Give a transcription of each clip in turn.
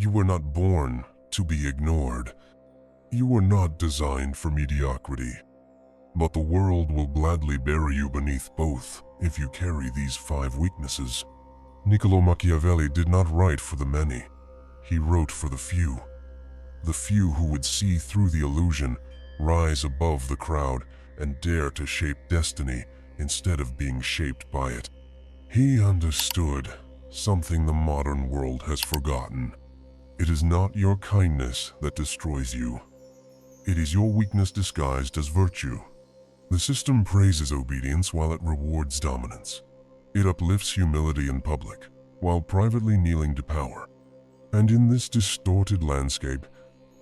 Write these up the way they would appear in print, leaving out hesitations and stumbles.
You were not born to be ignored. You were not designed for mediocrity. But the world will gladly bury you beneath both if you carry these 5 weaknesses. Niccolo Machiavelli did not write for the many. He wrote for the few. The few who would see through the illusion, rise above the crowd, and dare to shape destiny instead of being shaped by it. He understood something the modern world has forgotten. It is not your kindness that destroys you. It is your weakness disguised as virtue. The system praises obedience while it rewards dominance. It uplifts humility in public, while privately kneeling to power. And in this distorted landscape,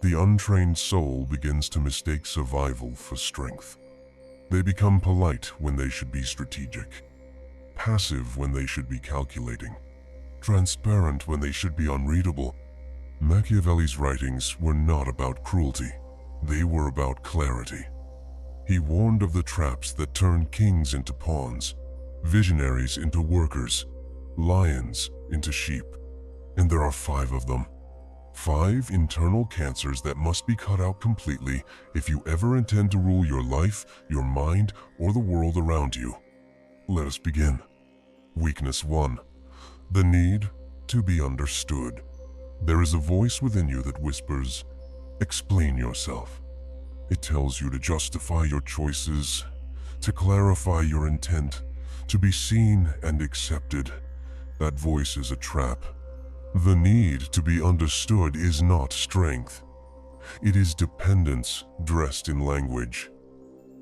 the untrained soul begins to mistake survival for strength. They become polite when they should be strategic, passive when they should be calculating, transparent when they should be unreadable. Machiavelli's writings were not about cruelty. They were about clarity. He warned of the traps that turn kings into pawns, visionaries into workers, lions into sheep. And there are 5 of them. 5 internal cancers that must be cut out completely if you ever intend to rule your life, your mind, or the world around you. Let us begin. Weakness 1. The need to be understood. There is a voice within you that whispers, "Explain yourself." It tells you to justify your choices, to clarify your intent, to be seen and accepted. That voice is a trap. The need to be understood is not strength. It is dependence dressed in language.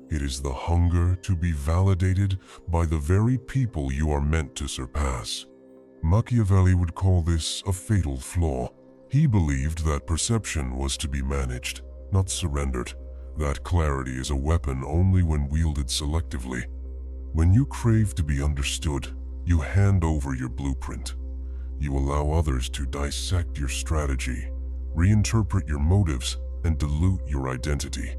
It is the hunger to be validated by the very people you are meant to surpass. Machiavelli would call this a fatal flaw. He believed that perception was to be managed, not surrendered. That clarity is a weapon only when wielded selectively. When you crave to be understood, you hand over your blueprint. You allow others to dissect your strategy, reinterpret your motives, and dilute your identity.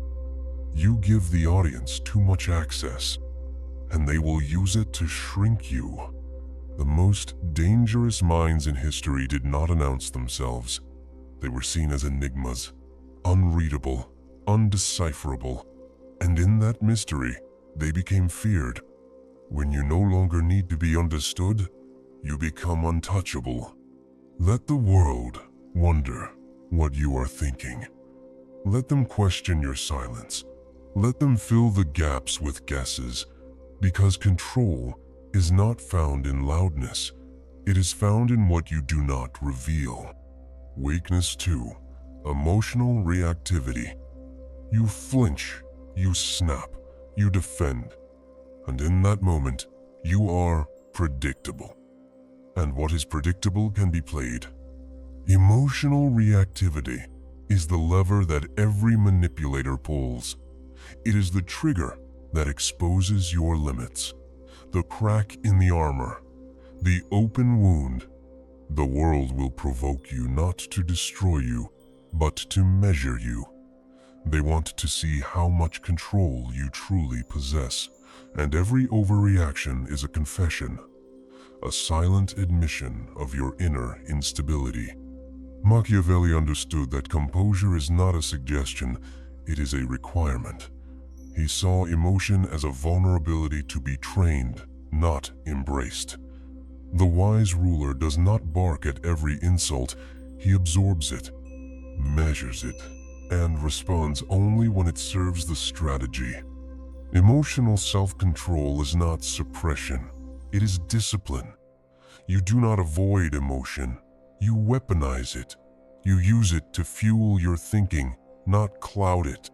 You give the audience too much access, and they will use it to shrink you. The most dangerous minds in history did not announce themselves. They were seen as enigmas, unreadable, undecipherable, and in that mystery, they became feared. When you no longer need to be understood, you become untouchable. Let the world wonder what you are thinking. Let them question your silence. Let them fill the gaps with guesses, because control is not found in loudness. It is found in what you do not reveal. Weakness 2. Emotional reactivity. You flinch, you snap, you defend, and in that moment, you are predictable. And what is predictable can be played. Emotional reactivity is the lever that every manipulator pulls. It is the trigger that exposes your limits, the crack in the armor, the open wound. The world will provoke you not to destroy you, but to measure you. They want to see how much control you truly possess, and every overreaction is a confession, a silent admission of your inner instability. Machiavelli understood that composure is not a suggestion, it is a requirement. He saw emotion as a vulnerability to be trained, not embraced. The wise ruler does not bark at every insult, he absorbs it, measures it, and responds only when it serves the strategy. Emotional self-control is not suppression, it is discipline. You do not avoid emotion, you weaponize it. You use it to fuel your thinking, not cloud it.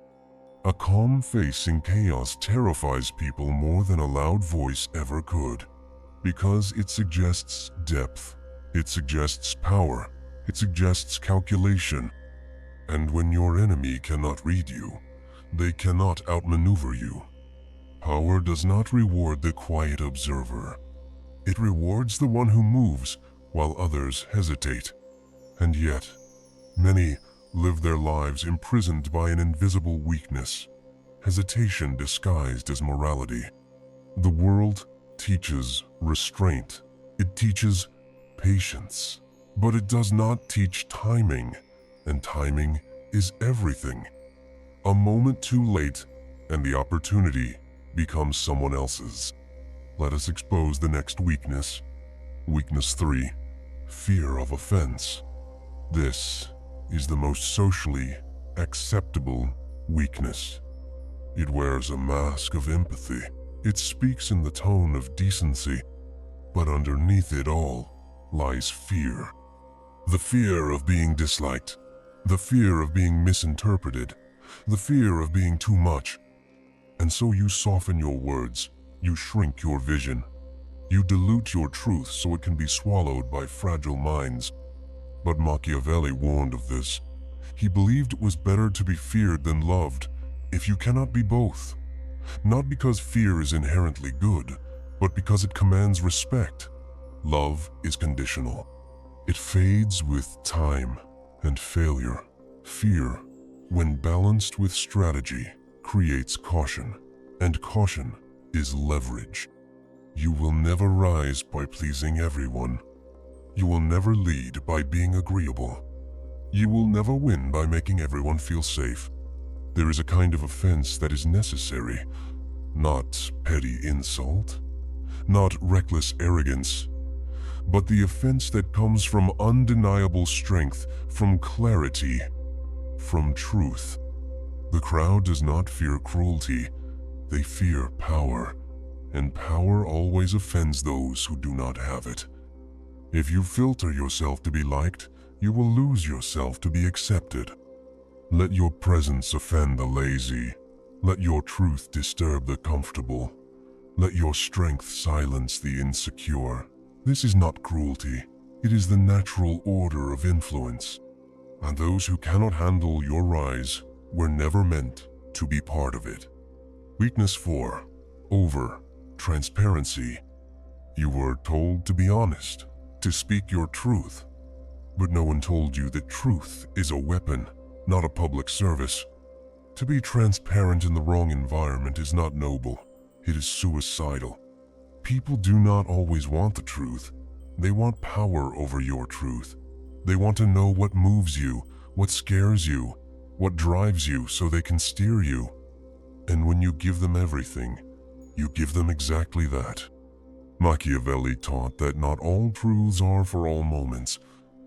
A calm face in chaos terrifies people more than a loud voice ever could, because it suggests depth, it suggests power, it suggests calculation. And when your enemy cannot read you, they cannot outmaneuver you. Power does not reward the quiet observer. It rewards the one who moves while others hesitate. And yet, many live their lives imprisoned by an invisible weakness, hesitation disguised as morality. The world teaches restraint. It teaches patience. But it does not teach timing, and timing is everything. A moment too late, and the opportunity becomes someone else's. Let us expose the next weakness. Weakness 3. Fear of offense. This is the most socially acceptable weakness. It wears a mask of empathy. It speaks in the tone of decency, but underneath it all lies fear. The fear of being disliked, the fear of being misinterpreted, the fear of being too much. And so you soften your words, you shrink your vision, you dilute your truth so it can be swallowed by fragile minds. But Machiavelli warned of this. He believed it was better to be feared than loved, if you cannot be both. Not because fear is inherently good, but because it commands respect. Love is conditional. It fades with time and failure. Fear, when balanced with strategy, creates caution, and caution is leverage. You will never rise by pleasing everyone. You will never lead by being agreeable. You will never win by making everyone feel safe. There is a kind of offense that is necessary, not petty insult, not reckless arrogance, but the offense that comes from undeniable strength, from clarity, from truth. The crowd does not fear cruelty, they fear power, and power always offends those who do not have it. If you filter yourself to be liked, you will lose yourself to be accepted. Let your presence offend the lazy. Let your truth disturb the comfortable. Let your strength silence the insecure. This is not cruelty. It is the natural order of influence. And those who cannot handle your rise were never meant to be part of it. Weakness 4. Transparency. You were told to be honest, to speak your truth. But no one told you that truth is a weapon, not a public service. To be transparent in the wrong environment is not noble. It is suicidal. People do not always want the truth. They want power over your truth. They want to know what moves you, what scares you, what drives you so they can steer you. And when you give them everything, you give them exactly that. Machiavelli taught that not all truths are for all moments,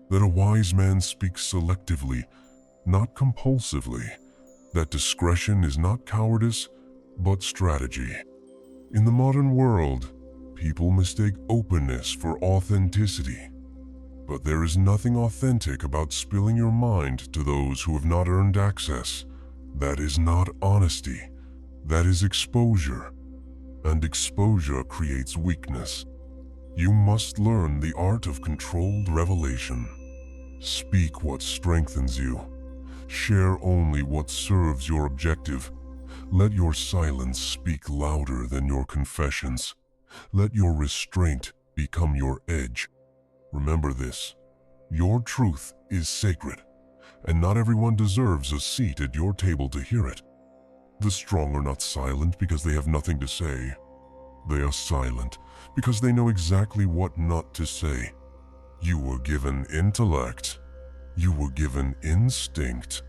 that a wise man speaks selectively, not compulsively, that discretion is not cowardice, but strategy. In the modern world, people mistake openness for authenticity. But there is nothing authentic about spilling your mind to those who have not earned access. That is not honesty. That is exposure. And exposure creates weakness. You must learn the art of controlled revelation. Speak what strengthens you. Share only what serves your objective. Let your silence speak louder than your confessions. Let your restraint become your edge. Remember this: your truth is sacred, and not everyone deserves a seat at your table to hear it. The strong are not silent because they have nothing to say. They are silent because they know exactly what not to say. You were given intellect. You were given instinct.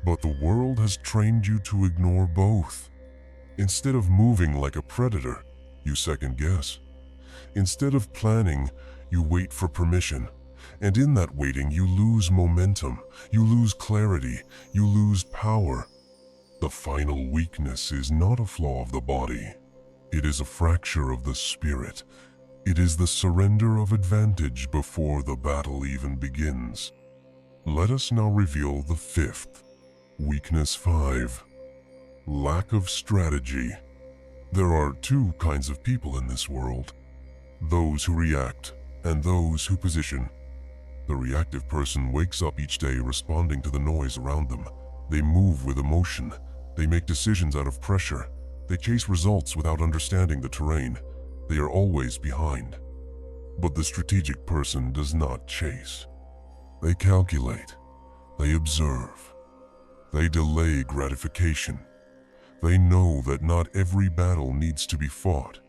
But the world has trained you to ignore both. Instead of moving like a predator, you second guess. Instead of planning, you wait for permission. And in that waiting, you lose momentum, you lose clarity, you lose power. The final weakness is not a flaw of the body. It is a fracture of the spirit. It is the surrender of advantage before the battle even begins. Let us now reveal the 5th. Weakness 5. Lack of strategy. There are 2 kinds of people in this world: those who react and those who position. The reactive person wakes up each day responding to the noise around them. They move with emotion. They make decisions out of pressure. They chase results without understanding the terrain. They are always behind. But the strategic person does not chase. They calculate. They observe. They delay gratification. They know that not every battle needs to be fought.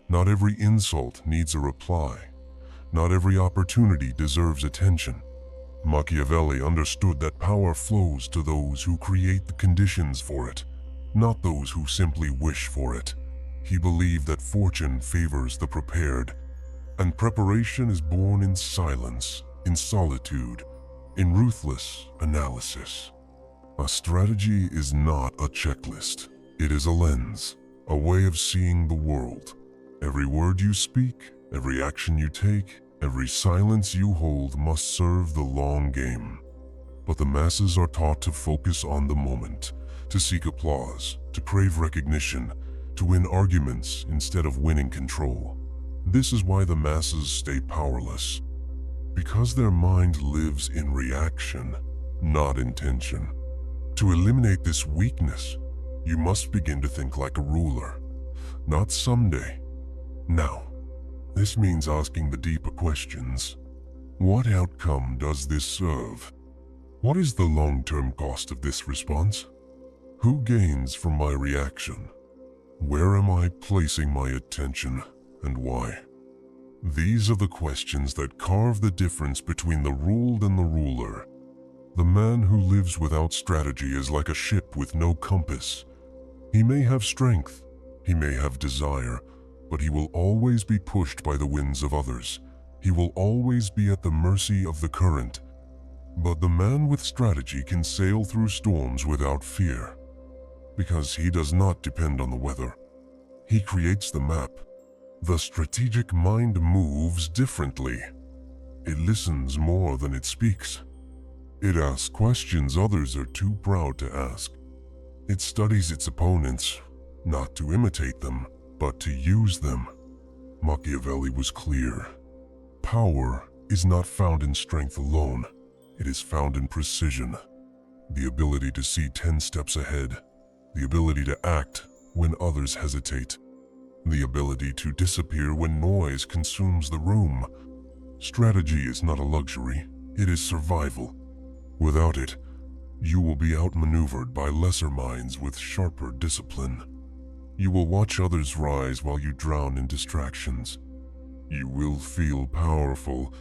Not every insult needs a reply. Not every opportunity deserves attention. Machiavelli understood that power flows to those who create the conditions for it, not those who simply wish for it. He believed that fortune favors the prepared, and preparation is born in silence, in solitude, in ruthless analysis. A strategy is not a checklist. It is a lens, a way of seeing the world. Every word you speak, every action you take, every silence you hold must serve the long game. But the masses are taught to focus on the moment, to seek applause, to crave recognition, to win arguments instead of winning control. This is why the masses stay powerless. Because their mind lives in reaction, not intention. To eliminate this weakness, you must begin to think like a ruler. Not someday. Now. This means asking the deeper questions. What outcome does this serve? What is the long-term cost of this response? Who gains from my reaction? Where am I placing my attention, and why? These are the questions that carve the difference between the ruled and the ruler. The man who lives without strategy is like a ship with no compass. He may have strength, he may have desire, but he will always be pushed by the winds of others. He will always be at the mercy of the current. But the man with strategy can sail through storms without fear, because he does not depend on the weather. He creates the map. The strategic mind moves differently. It listens more than it speaks. It asks questions others are too proud to ask. It studies its opponents, not to imitate them, but to use them. Machiavelli was clear. Power is not found in strength alone. It is found in precision. The ability to see 10 steps ahead. The ability to act when others hesitate. The ability to disappear when noise consumes the room. Strategy is not a luxury. It is survival. Without it, you will be outmaneuvered by lesser minds with sharper discipline. You will watch others rise while you drown in distractions. You will feel powerful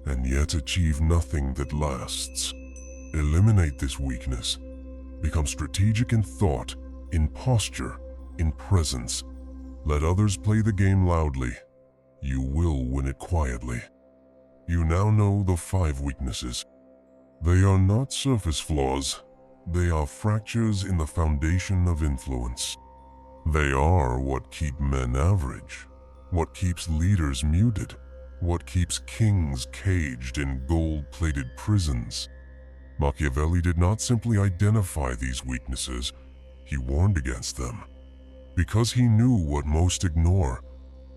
and yet achieve nothing that lasts. Eliminate this weakness. Become strategic in thought, in posture, in presence. Let others play the game loudly. You will win it quietly. You now know the 5 weaknesses. They are not surface flaws. They are fractures in the foundation of influence. They are what keep men average, what keeps leaders muted, what keeps kings caged in gold-plated prisons. Machiavelli did not simply identify these weaknesses, he warned against them. Because he knew what most ignore,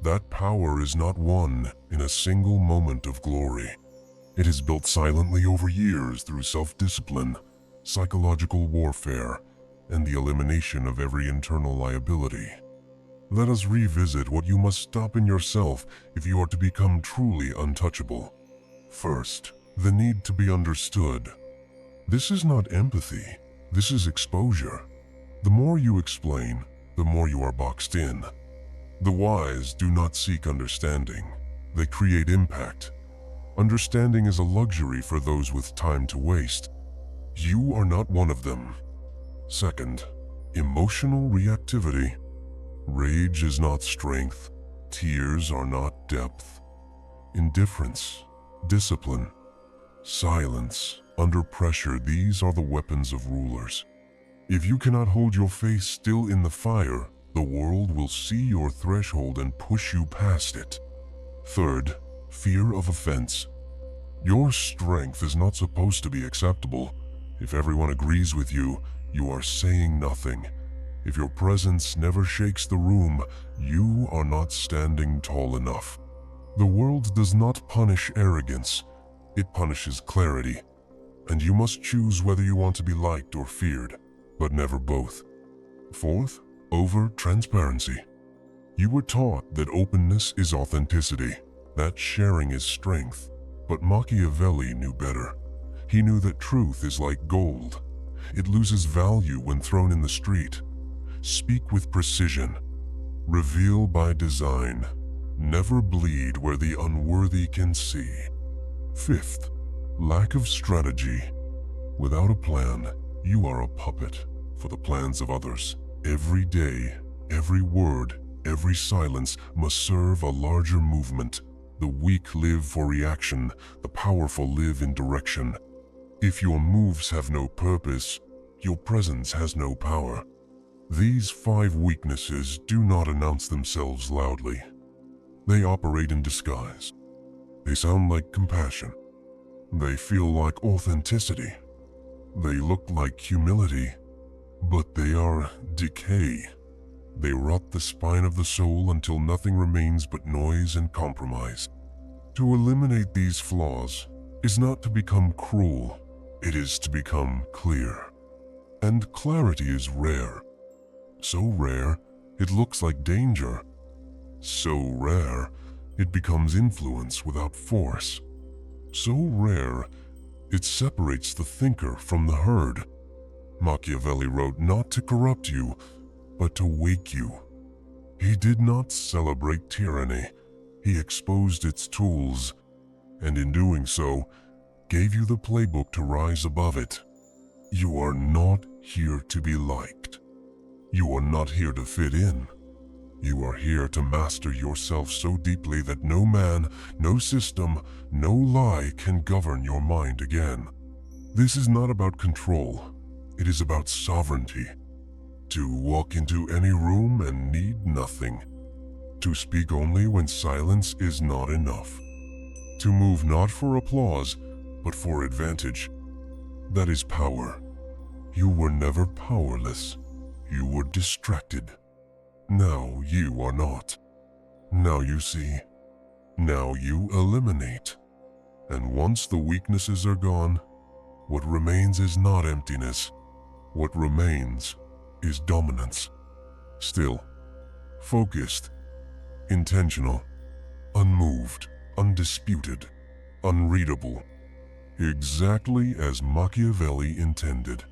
that power is not won in a single moment of glory. It is built silently over years through self-discipline, psychological warfare, and the elimination of every internal liability. Let us revisit what you must stop in yourself if you are to become truly untouchable. First, the need to be understood. This is not empathy, this is exposure. The more you explain, the more you are boxed in. The wise do not seek understanding, they create impact. Understanding is a luxury for those with time to waste. You are not one of them. Second, emotional reactivity. Rage is not strength. Tears are not depth. Indifference, discipline, silence, under pressure, these are the weapons of rulers. If you cannot hold your face still in the fire, the world will see your threshold and push you past it. Third, fear of offense. Your strength is not supposed to be acceptable. If everyone agrees with you, you are saying nothing. If your presence never shakes the room, you are not standing tall enough. The world does not punish arrogance, it punishes clarity. And you must choose whether you want to be liked or feared, but never both. Fourth, over-transparency. You were taught that openness is authenticity, that sharing is strength, but Machiavelli knew better. He knew that truth is like gold. It loses value when thrown in the street. Speak with precision. Reveal by design, Never bleed where the unworthy can see. Fifth, lack of strategy. Without a plan, you are a puppet for the plans of others. Every day, every word, every silence must serve a larger movement. The weak live for reaction, the powerful live in direction. If your moves have no purpose, your presence has no power. These 5 weaknesses do not announce themselves loudly. They operate in disguise. They sound like compassion. They feel like authenticity. They look like humility, but they are decay. They rot the spine of the soul until nothing remains but noise and compromise. To eliminate these flaws is not to become cruel, it is to become clear. And clarity is rare. So rare, it looks like danger. So rare, it becomes influence without force. So rare, it separates the thinker from the herd. Machiavelli wrote not to corrupt you, but to wake you. He did not celebrate tyranny. He exposed its tools, and in doing so, gave you the playbook to rise above it. You are not here to be liked. You are not here to fit in. You are here to master yourself so deeply that no man, no system, no lie can govern your mind again. This is not about control. It is about sovereignty. To walk into any room and need nothing. To speak only when silence is not enough. To move not for applause, but for advantage. That is power. You were never powerless. You were distracted. Now you are not. Now you see. Now you eliminate. And once the weaknesses are gone, what remains is not emptiness. What remains is dominance. Still, focused, intentional, unmoved, undisputed, unreadable. Exactly as Machiavelli intended.